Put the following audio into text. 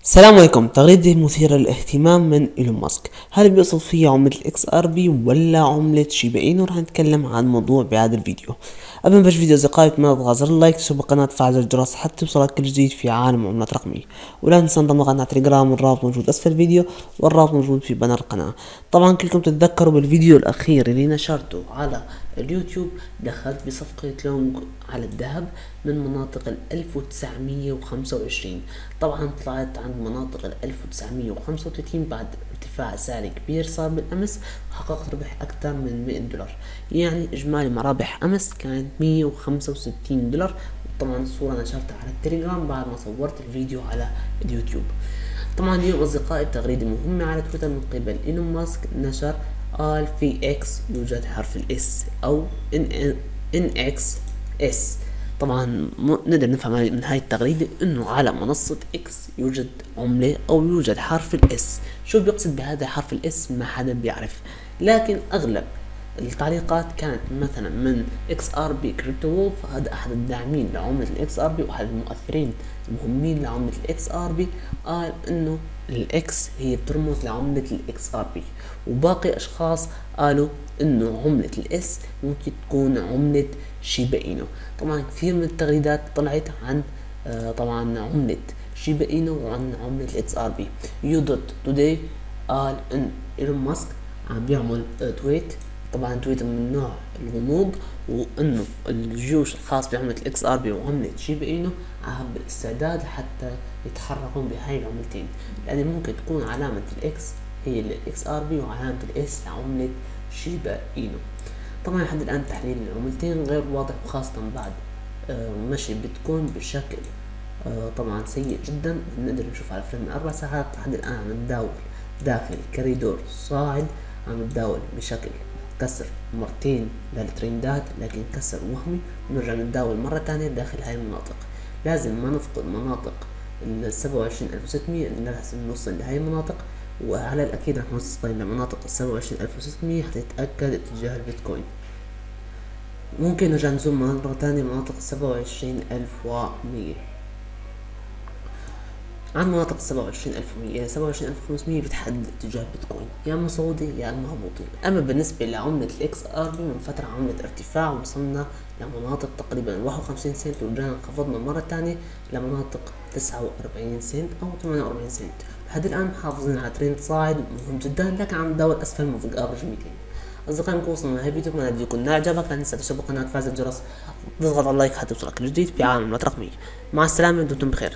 السلام عليكم. تغريدة مثيرة للاهتمام من إيلون ماسك. هل بيقصد فيها عملة الاكس ار بي ولا عملة شيبا اينو؟ رح نتكلم عن موضوع بهذا الفيديو. قبل ما نبلش فيديو أصدقائي ما تضغط زر اللايك، تشترك بالقناة، تفعل زر الجرس حتى يوصلك كل جديد في عالم العملات الرقمية. ولا تنسى انضم لقناة تليجرام، الرابط موجود أسفل الفيديو والرابط موجود في بانر القناة. طبعا كلكم تتذكروا بالفيديو الأخير اللي نشرته على اليوتيوب دخلت بصفقة لونج على الذهب من مناطق 1925. طبعا طلعت عند مناطق 1935 بعد ارتفاع سعري كبير صار بالأمس، وحققت ربح أكثر من $100. يعني إجمالي مرابح أمس كانت $165. طبعا الصورة نشرتها على التليجرام بعد ما صورت الفيديو على اليوتيوب. طبعا اليوم أصدقائي تغريدة مهمة على تويتر من قبل إيلون ماسك، نشر قال في اكس يوجد حرف الاس او ان اكس اس. طبعا نقدر نفهم من هاي التغريدة انه على منصة اكس يوجد عملة او يوجد حرف الاس. شو بيقصد بهذا حرف الاس ما حدا بيعرف، لكن اغلب التعليقات كانت مثلا من اكس ار بي كريبتو وولف، هذا احد الداعمين لعملة الاكس ار بي واحد المؤثرين المهمين لعملة الاكس ار بي، قال انه الاكس هي بترمز لعملة الاكس ار بي. وباقي اشخاص قالوا انه عملة الاس ممكن تكون عملة شيبا اينو. طبعا كثير من التغريدات طلعت عن طبعا عملة شيبا اينو وعن عملة الاكس ار بي. يو دوت توداي قال ان ايلون ماسك عم بيعمل تويت، طبعا تويت من نوع الغموض، وانه الجيوش الخاص بعملة الاكس ار بي وعملة شيبا اينو بالاستعداد حتى يتحركون بهاي العملتين، لان ممكن تكون علامة الاكس هي الاكس ار بي وعلامة الاس لعملة شيبا اينو. طبعا لحد الان تحليل العملتين غير واضح، وخاصة بعد مشي بتكون بشكل طبعا سيء جدا. نقدر نشوف على فريم من 4 ساعات لحد الان عم نداول داخل كوريدور صاعد، عم نداول بشكل كسر مرتين للترندات لكن كسر وهمي، ونرجع نتداول مرة تانية داخل هاي المناطق. لازم ما نفقد مناطق 27600 لازم نوصل لهاي المناطق، وعلى الأكيد رح نوصل لمناطق 27600 حتى يتأكد اتجاه البيتكوين. ممكن نرجع نزوم مرة تانية مناطق 27100. عن مناطق 27100 27500 بتحدد اتجاه بيتكوين يا اما صعودي يا اما هبوطي. اما بالنسبة لعملة الاكس ار بي من فترة عملت ارتفاع وصلنا لمناطق تقريبا 51 سنت، ورجعنا انخفضنا مرة تانية لمناطق 49 سنت او 48 سنت. لحد الان محافظين على ترند صاعد مهم جدا، لكن عم نداول اسفل موفق افرج 200. اصدقائي نكون وصلنا لهي الفيديو، اتمنى الفيديو يكون اعجبك. لا تنسى تشترك بالقناة، تفعل زر الجرس، تضغط على اللايك حتى يوصلك الجديد في عالم الرقمية. مع السلامة، دمتم بخير.